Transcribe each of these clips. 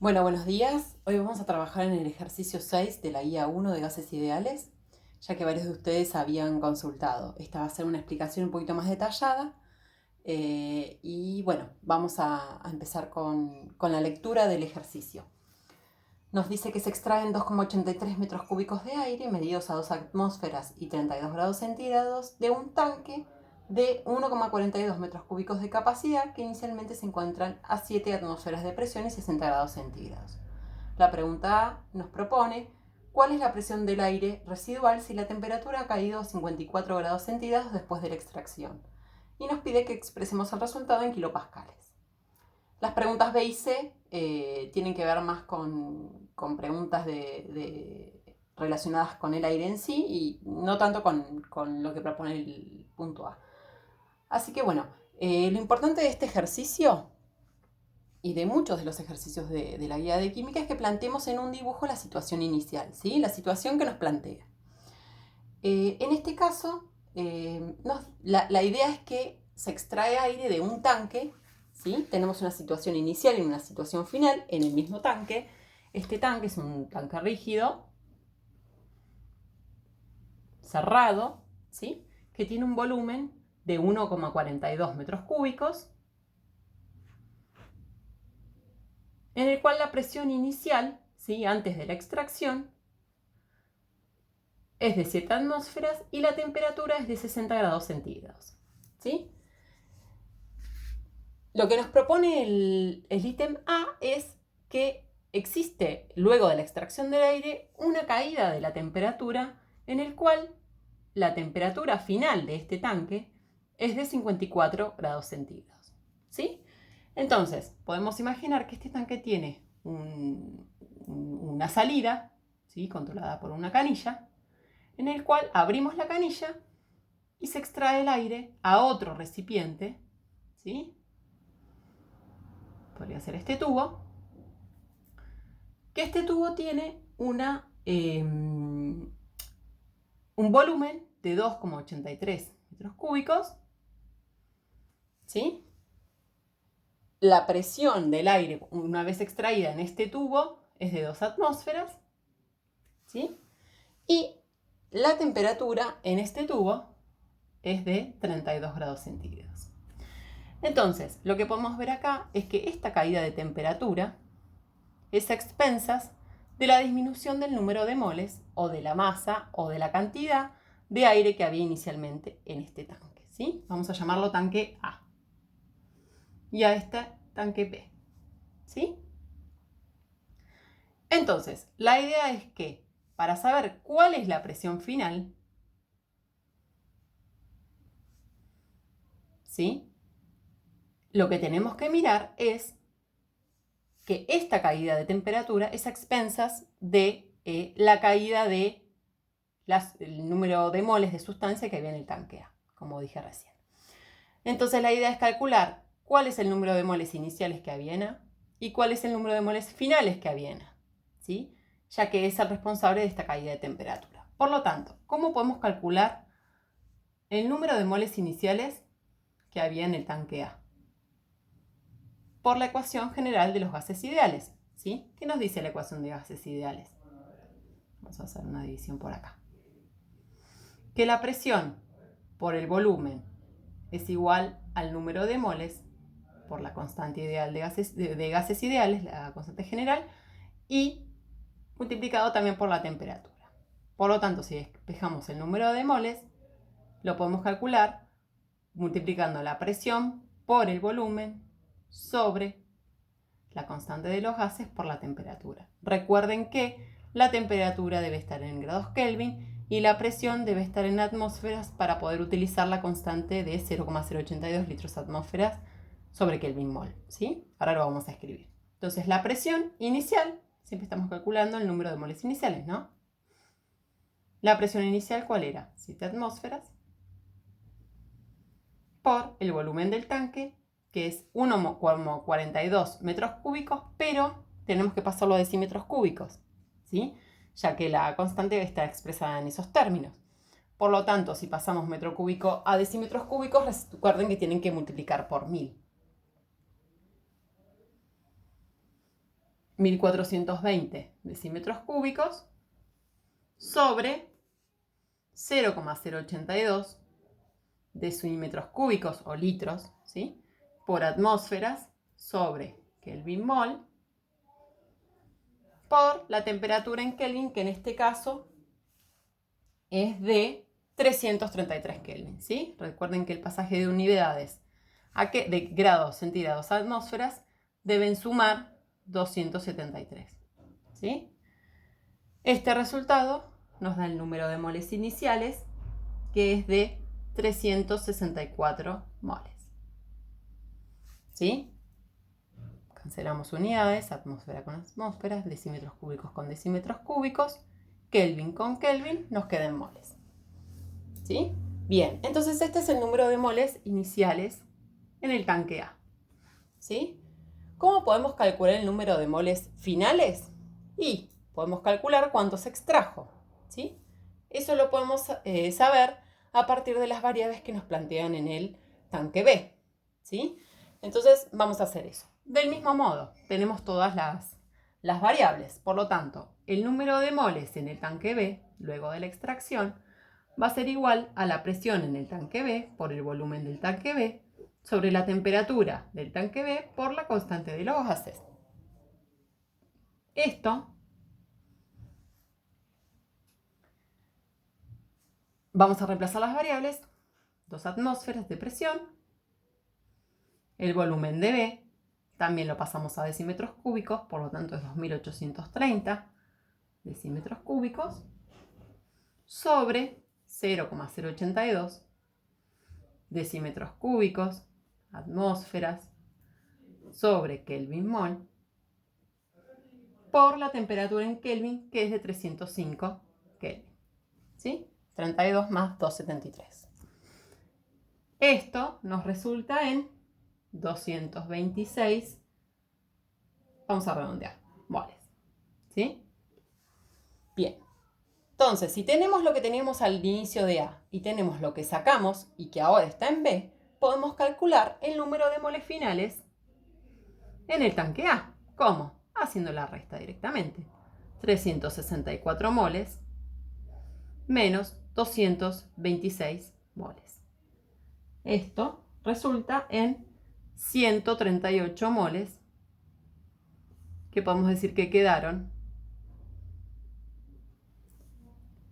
Bueno, buenos días. Hoy vamos a trabajar en el ejercicio 6 de la guía 1 de gases ideales, ya que varios de ustedes habían consultado. Esta va a ser una explicación un poquito más detallada. Y bueno, vamos a empezar con la lectura del ejercicio. Nos dice que se extraen 2,83 metros cúbicos de aire medidos a 2 atmósferas y 32 grados centígrados de un tanque de 1,42 metros cúbicos de capacidad que inicialmente se encuentran a 7 atmósferas de presión y 60 grados centígrados. La pregunta A nos propone cuál es la presión del aire residual si la temperatura ha caído a 54 grados centígrados después de la extracción, y nos pide que expresemos el resultado en kilopascales. Las preguntas B y C tienen que ver más con preguntas relacionadas con el aire en sí y no tanto con lo que propone el punto A. Así que bueno, lo importante de este ejercicio y de muchos de los ejercicios de la guía de química es que planteemos en un dibujo la situación inicial, ¿sí? La situación que nos plantea. En este caso, la idea es que se extrae aire de un tanque, ¿sí? Tenemos una situación inicial y una situación final en el mismo tanque. Este tanque es un tanque rígido, cerrado, ¿sí? Que tiene un volumen de 1,42 metros cúbicos, en el cual la presión inicial, ¿sí? Antes de la extracción, es de 7 atmósferas y la temperatura es de 60 grados centígrados, ¿sí? Lo que nos propone el ítem A es que existe, luego de la extracción del aire, una caída de la temperatura en el cual la temperatura final de este tanque es de 54 grados centígrados, ¿sí? Entonces, podemos imaginar que este tanque tiene una salida, ¿sí? Controlada por una canilla, en el cual abrimos la canilla y se extrae el aire a otro recipiente, ¿sí? Podría ser este tubo, que este tubo tiene un volumen de 2,83 metros cúbicos, ¿sí? La presión del aire, una vez extraída en este tubo, es de 2 atmósferas, ¿sí? Y la temperatura en este tubo es de 32 grados centígrados. Entonces, lo que podemos ver acá es que esta caída de temperatura es a expensas de la disminución del número de moles o de la masa o de la cantidad de aire que había inicialmente en este tanque, ¿sí? Vamos a llamarlo tanque A. Y a este tanque B, ¿sí? Entonces, la idea es que para saber cuál es la presión final, ¿sí? Lo que tenemos que mirar es que esta caída de temperatura es a expensas de la caída de el número de moles de sustancia que había en el tanque A, como dije recién. Entonces la idea es calcular cuál es el número de moles iniciales que había en A y cuál es el número de moles finales que había en A, ¿sí? Ya que es el responsable de esta caída de temperatura. Por lo tanto, ¿cómo podemos calcular el número de moles iniciales que había en el tanque A? Por la ecuación general de los gases ideales, ¿sí? ¿Qué nos dice la ecuación de gases ideales? Vamos a hacer una división por acá. Que la presión por el volumen es igual al número de moles por la constante ideal de gases ideales, la constante general, y multiplicado también por la temperatura. Por lo tanto, si despejamos el número de moles, lo podemos calcular multiplicando la presión por el volumen sobre la constante de los gases por la temperatura. Recuerden que la temperatura debe estar en grados Kelvin y la presión debe estar en atmósferas para poder utilizar la constante de 0,082 litros atmósferas sobre Kelvin mol, ¿sí? Ahora lo vamos a escribir. Entonces, la presión inicial, siempre estamos calculando el número de moles iniciales, ¿no? La presión inicial, ¿cuál era? 7 atmósferas por el volumen del tanque, que es 1,42 metros cúbicos, pero tenemos que pasarlo a decímetros cúbicos, ¿sí? Ya que la constante está expresada en esos términos. Por lo tanto, si pasamos metro cúbico a decímetros cúbicos, recuerden que tienen que multiplicar por 1000. 1420 decímetros cúbicos sobre 0,082 decímetros cúbicos o litros, ¿sí?, por atmósferas sobre Kelvin mol por la temperatura en Kelvin, que en este caso es de 333 Kelvin, ¿sí? Recuerden que el pasaje de unidades de grados centígrados a atmósferas deben sumar 273, ¿sí? Este resultado nos da el número de moles iniciales, que es de 364 moles, ¿sí? Cancelamos unidades, atmósfera con atmósferas, decímetros cúbicos con decímetros cúbicos, Kelvin con Kelvin, nos quedan moles, ¿sí? Bien, entonces este es el número de moles iniciales en el tanque A, ¿sí? ¿Cómo podemos calcular el número de moles finales? Y podemos calcular cuánto se extrajo, ¿sí? Eso lo podemos saber a partir de las variables que nos plantean en el tanque B, ¿sí? Entonces vamos a hacer eso. Del mismo modo, tenemos todas las variables. Por lo tanto, el número de moles en el tanque B, luego de la extracción, va a ser igual a la presión en el tanque B por el volumen del tanque B sobre la temperatura del tanque B por la constante de los gases. Esto vamos a reemplazar las variables, 2 atmósferas de presión, el volumen de B, también lo pasamos a decímetros cúbicos, por lo tanto es 2830 decímetros cúbicos, sobre 0,082 decímetros cúbicos, atmósferas, sobre Kelvin mol, por la temperatura en Kelvin, que es de 305 Kelvin, ¿sí? 32 más 273. Esto nos resulta en 226, vamos a redondear, moles, ¿sí? Bien, entonces, si tenemos lo que teníamos al inicio de A y tenemos lo que sacamos y que ahora está en B, podemos calcular el número de moles finales en el tanque A. ¿Cómo? Haciendo la resta directamente. 364 moles menos 226 moles. Esto resulta en 138 moles, que podemos decir que quedaron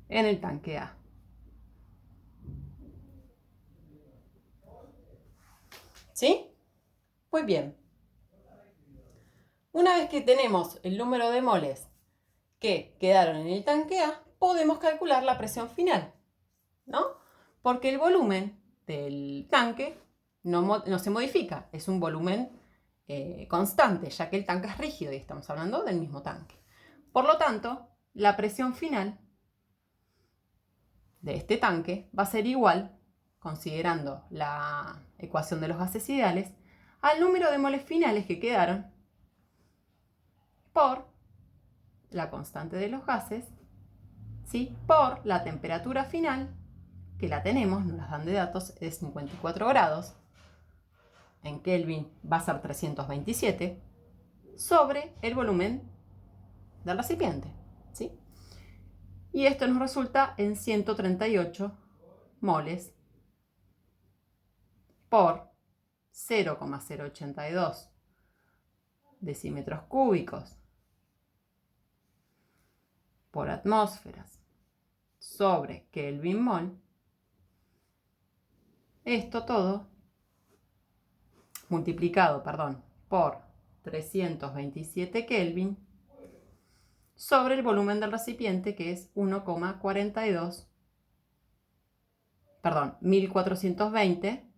en el tanque A. ¿Sí? Muy bien. Una vez que tenemos el número de moles que quedaron en el tanque A, podemos calcular la presión final, ¿no? Porque el volumen del tanque no se modifica, es un volumen constante, ya que el tanque es rígido y estamos hablando del mismo tanque. Por lo tanto, la presión final de este tanque va a ser igual, considerando la ecuación de los gases ideales, al número de moles finales que quedaron por la constante de los gases, ¿sí?, por la temperatura final, que la tenemos, nos las dan de datos, es 54 grados, en Kelvin va a ser 327, sobre el volumen del recipiente, ¿sí? Y esto nos resulta en 138 moles por 0,082 decímetros cúbicos por atmósferas sobre Kelvin mol. Esto todo multiplicado, por 327 Kelvin sobre el volumen del recipiente, que es 1420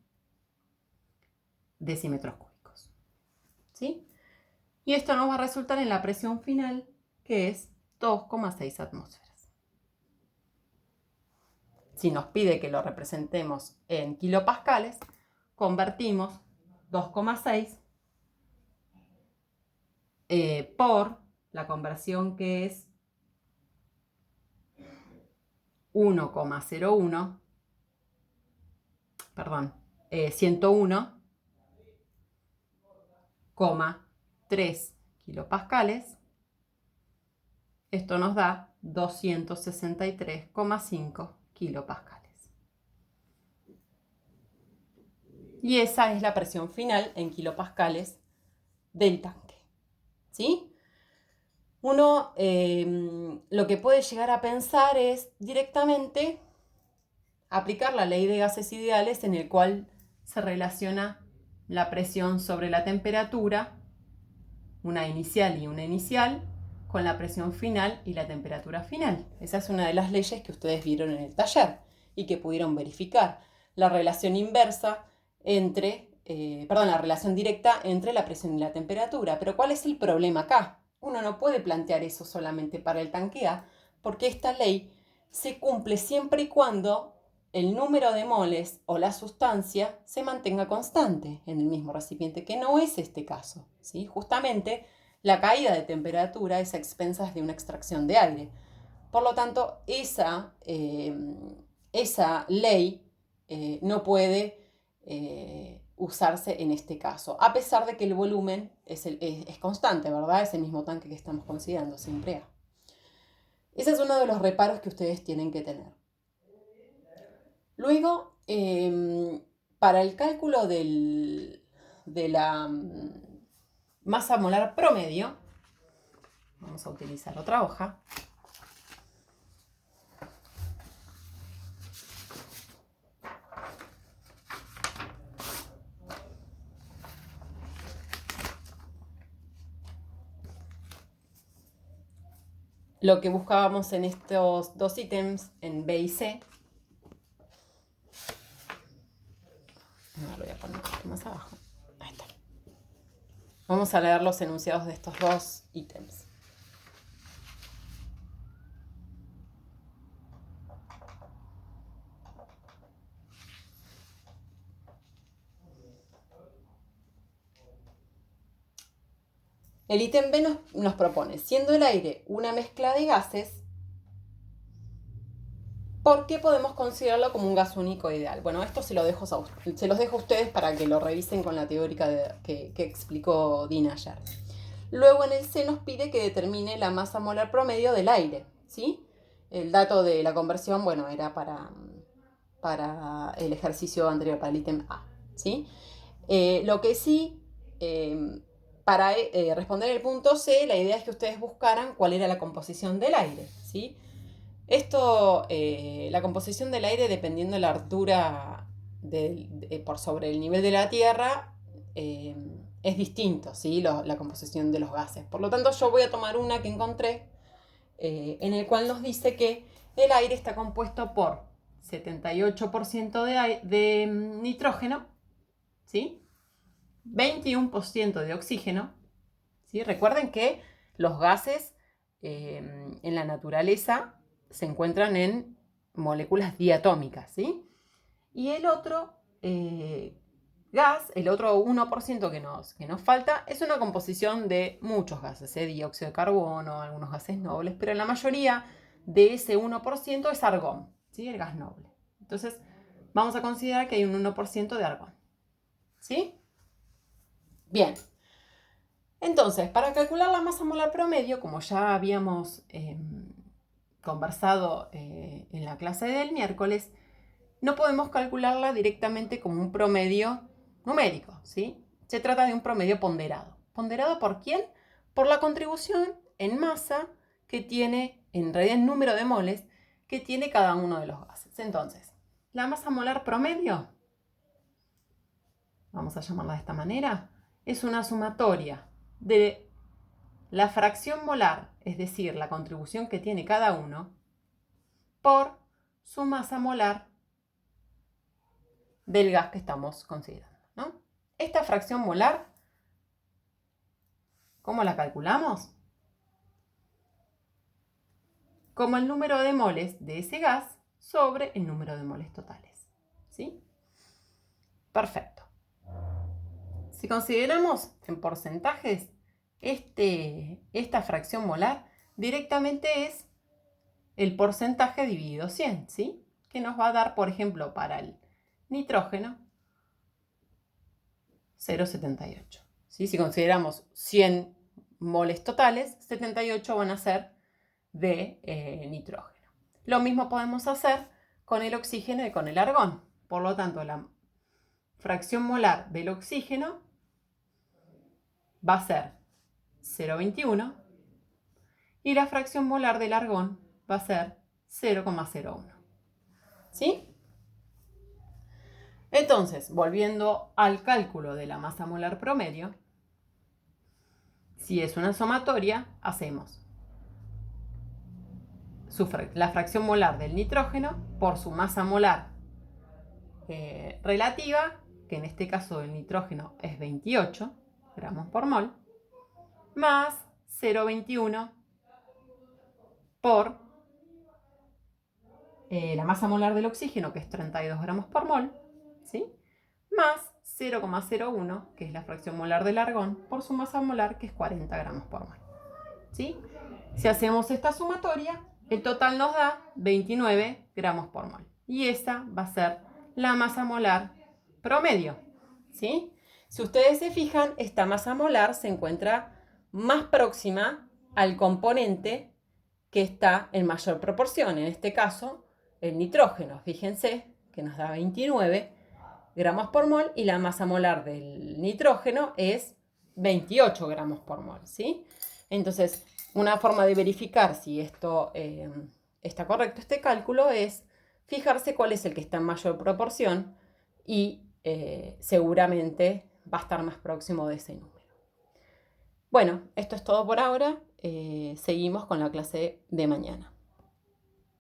decímetros cúbicos, ¿sí? Y esto nos va a resultar en la presión final, que es 2,6 atmósferas. Si nos pide que lo representemos en kilopascales, convertimos 2,6 por la conversión, que es 101,3 kilopascales Esto nos da 263,5 kilopascales. Y esa es la presión final en kilopascales del tanque. ¿Sí? Uno lo que puede llegar a pensar es directamente aplicar la ley de gases ideales, en el cual se relaciona la presión sobre la temperatura, una inicial y una inicial, con la presión final y la temperatura final. Esa es una de las leyes que ustedes vieron en el taller y que pudieron verificar. La relación inversa la relación directa entre la presión y la temperatura. Pero ¿cuál es el problema acá? Uno no puede plantear eso solamente para el tanque A, porque esta ley se cumple siempre y cuando el número de moles o la sustancia se mantenga constante en el mismo recipiente, que no es este caso, ¿sí? Justamente la caída de temperatura es a expensas de una extracción de aire. Por lo tanto, esa ley no puede usarse en este caso, a pesar de que el volumen es constante, ¿verdad? Es el mismo tanque que estamos considerando siempre A. Ese es uno de los reparos que ustedes tienen que tener. Luego, para el cálculo de la masa molar promedio, vamos a utilizar otra hoja. Lo que buscábamos en estos dos ítems, en B y C. Lo voy a poner un poquito más abajo. Ahí está. Vamos a leer los enunciados de estos dos ítems. El ítem B nos propone, siendo el aire una mezcla de gases, ¿por qué podemos considerarlo como un gas único ideal? Bueno, esto se los dejo a ustedes para que lo revisen con la teórica que explicó Dina ayer. Luego en el C nos pide que determine la masa molar promedio del aire, ¿sí? El dato de la conversión, bueno, era para el ejercicio anterior, para el ítem A, ¿sí? Lo que sí, para responder el punto C, la idea es que ustedes buscaran cuál era la composición del aire, ¿sí? Esto, la composición del aire, dependiendo de la altura por sobre el nivel de la Tierra, es distinto, ¿sí? La composición de los gases. Por lo tanto, yo voy a tomar una que encontré, en el cual nos dice que el aire está compuesto por 78% de nitrógeno, ¿sí? 21% de oxígeno, ¿sí? Recuerden que los gases en la naturaleza se encuentran en moléculas diatómicas, ¿sí? Y el otro gas, el otro 1% que nos falta, es una composición de muchos gases, dióxido de carbono, algunos gases nobles, pero la mayoría de ese 1% es argón, ¿sí? El gas noble. Entonces, vamos a considerar que hay un 1% de argón, ¿sí? Bien. Entonces, para calcular la masa molar promedio, como ya habíamos conversado en la clase del miércoles, no podemos calcularla directamente como un promedio numérico, ¿sí? Se trata de un promedio ponderado. ¿Ponderado por quién? Por la contribución en masa que tiene, en realidad en número de moles, que tiene cada uno de los gases. Entonces, la masa molar promedio, vamos a llamarla de esta manera, es una sumatoria de la fracción molar, es decir, la contribución que tiene cada uno, por su masa molar del gas que estamos considerando, ¿no? Esta fracción molar, ¿cómo la calculamos? Como el número de moles de ese gas sobre el número de moles totales, ¿sí? Perfecto. Si consideramos en porcentajes, esta fracción molar directamente es el porcentaje dividido 100, ¿sí? Que nos va a dar, por ejemplo, para el nitrógeno, 0,78. ¿Sí? Si consideramos 100 moles totales, 78 van a ser de nitrógeno. Lo mismo podemos hacer con el oxígeno y con el argón. Por lo tanto, la fracción molar del oxígeno va a ser 0,21 y la fracción molar del argón va a ser 0,01. ¿Sí? Entonces, volviendo al cálculo de la masa molar promedio, si es una sumatoria, hacemos la fracción molar del nitrógeno por su masa molar relativa, que en este caso el nitrógeno es 28 gramos por mol, más 0,21 por la masa molar del oxígeno, que es 32 gramos por mol, ¿sí? Más 0,01, que es la fracción molar del argón, por su masa molar, que es 40 gramos por mol, ¿sí? Si hacemos esta sumatoria, el total nos da 29 gramos por mol. Y esa va a ser la masa molar promedio, ¿sí? Si ustedes se fijan, esta masa molar se encuentra más próxima al componente que está en mayor proporción, en este caso el nitrógeno. Fíjense que nos da 29 gramos por mol y la masa molar del nitrógeno es 28 gramos por mol, ¿sí? Entonces, una forma de verificar si esto está correcto, este cálculo, es fijarse cuál es el que está en mayor proporción y seguramente va a estar más próximo de ese número. Bueno, esto es todo por ahora. Seguimos con la clase de mañana.